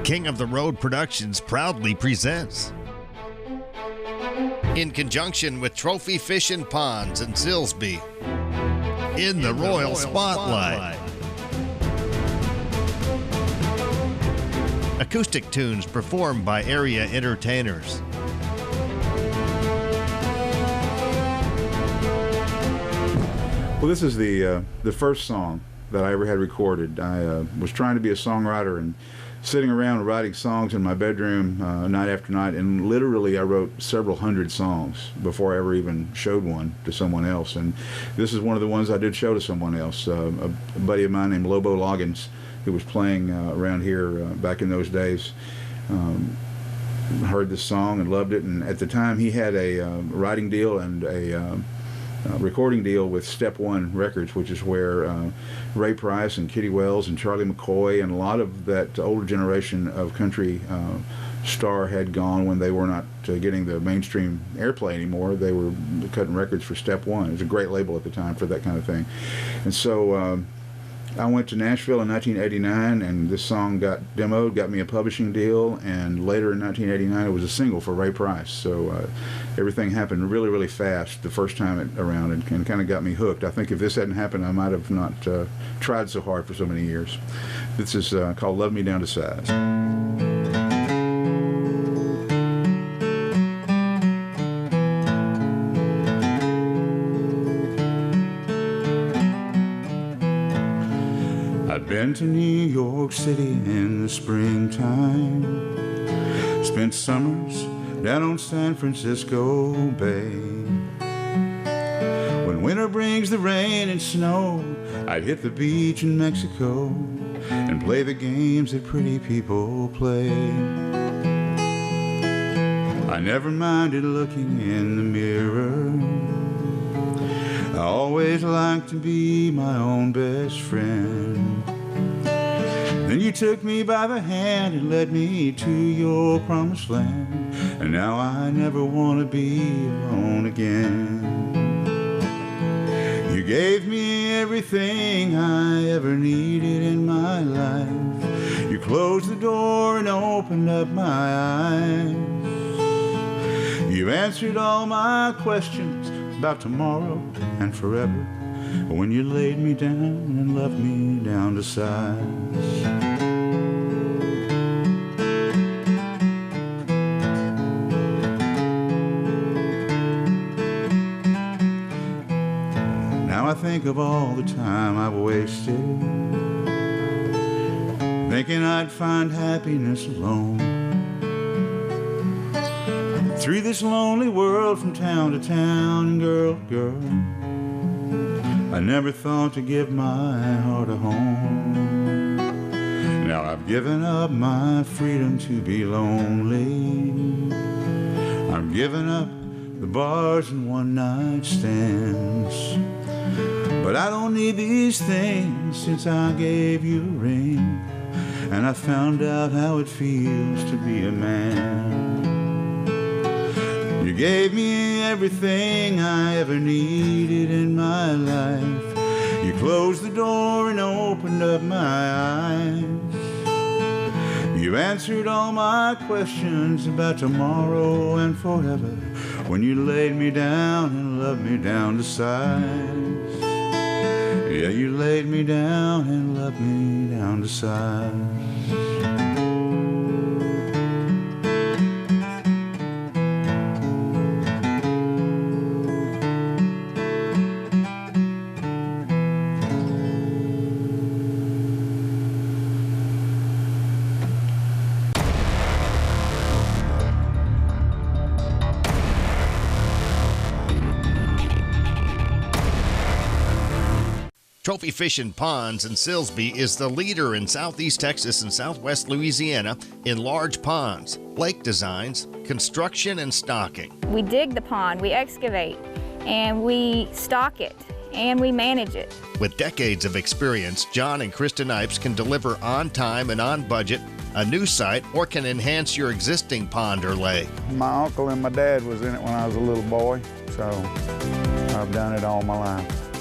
King of the Road Productions proudly presents, in conjunction with Trophy Fish and Ponds in Silsbee, in the Royal Spotlight. Acoustic tunes performed by area entertainers. Well, this is the first song that I ever had recorded. I was trying to be a songwriter and sitting around writing songs in my bedroom night after night, and literally I wrote several hundred songs before I ever even showed one to someone else. And this is one of the ones I did show to someone else. A buddy of mine named Lobo Loggins, who was playing around here back in those days, heard this song and loved it. And at the time he had a writing deal and a recording deal with Step One Records, which is where Ray Price and Kitty Wells and Charlie McCoy and a lot of that older generation of country star had gone when they were not getting the mainstream airplay anymore. They were cutting records for Step One. It was a great label at the time for that kind of thing. And so I went to Nashville in 1989, and this song got demoed, got me a publishing deal, and later in 1989 it was a single for Ray Price. So everything happened really, really fast the first time around, and kind of got me hooked. I think if this hadn't happened, I might have not tried so hard for so many years. This is called Love Me Down to Size. I've been to New York City in the springtime, spent summers down on San Francisco Bay. When winter brings the rain and snow, I'd hit the beach in Mexico and play the games that pretty people play. I never minded looking in the mirror. I always liked to be my own best friend. Then you took me by the hand and led me to your promised land, and now I never want to be alone again. You gave me everything I ever needed in my life. You closed the door and opened up my eyes. You answered all my questions about tomorrow and forever when you laid me down and loved me down to size. Now I think of all the time I've wasted thinking I'd find happiness alone through this lonely world from town to town. Girl, girl, I never thought to give my heart a home. Now I've given up my freedom to be lonely. I'm giving up the bars and one-night stands. But I don't need these things since I gave you a ring, and I found out how it feels to be a man. You gave me everything I ever needed in my life. You closed the door and opened up my eyes. You answered all my questions about tomorrow and forever when you laid me down and loved me down to size. Yeah, you laid me down and loved me down to size. Trophy Fish and Ponds in Silsbee is the leader in Southeast Texas and Southwest Louisiana in large ponds, lake designs, construction, and stocking. We dig the pond, we excavate, and we stock it, and we manage it. With decades of experience, John and Kristen Ipes can deliver on time and on budget, a new site, or can enhance your existing pond or lake. My uncle and my dad was in it when I was a little boy, so I've done it all my life.